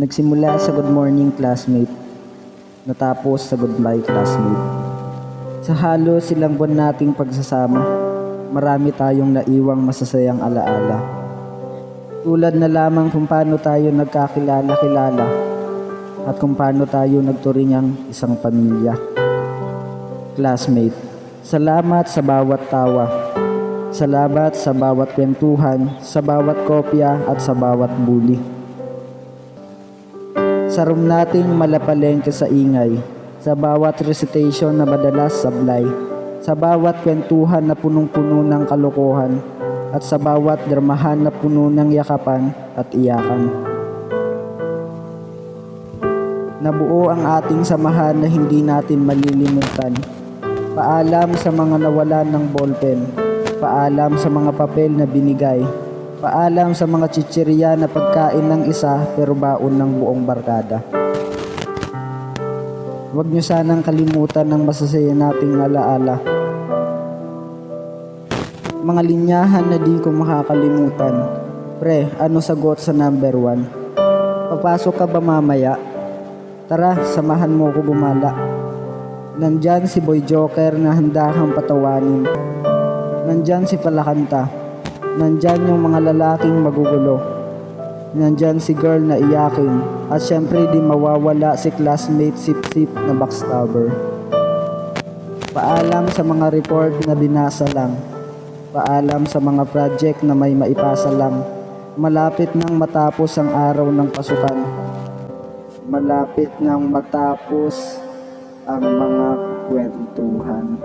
Nagsimula sa good morning classmate, natapos sa goodbye classmate. Sa halos ilang buwan nating pagsasama, marami tayong naiwang masasayang alaala. Tulad na lamang kung paano tayo nagkakilala-kilala at kung paano tayo nagturingang isang pamilya. Classmate, salamat sa bawat tawa. Salamat sa bawat kwentuhan, sa bawat kopya at sa bawat bully. Sa room nating malapalengke sa ingay, sa bawat recitation na madalas sablay, sa bawat kwentuhan na punong-puno ng kalokohan, at sa bawat dramahan na puno ng yakapan at iyakan. Nabuo ang ating samahan na hindi natin malilimutan. Paalam sa mga nawalan ng ballpen, paalam sa mga papel na binigay, paalam sa mga chichirya na pagkain ng isa pero baon ng buong barkada. Huwag niyo sanang kalimutan ng masasaya nating alaala. Mga linyahan na di ko makakalimutan. Pre, ano sagot sa number 1? Papasok ka ba mamaya? Tara, samahan mo ko gumala. Nandyan si Boy Joker na handa kang patawanin. Nandyan si Palakanta. Nandyan yung mga lalaking magugulo. Nandyan si girl na iyakin. At syempre di mawawala si classmate sip-sip na backstabber. Paalam sa mga report na binasa lang. Paalam sa mga project na may maipasa lang. Malapit nang matapos ang araw ng pasukan. Malapit nang matapos ang mga kwentuhan.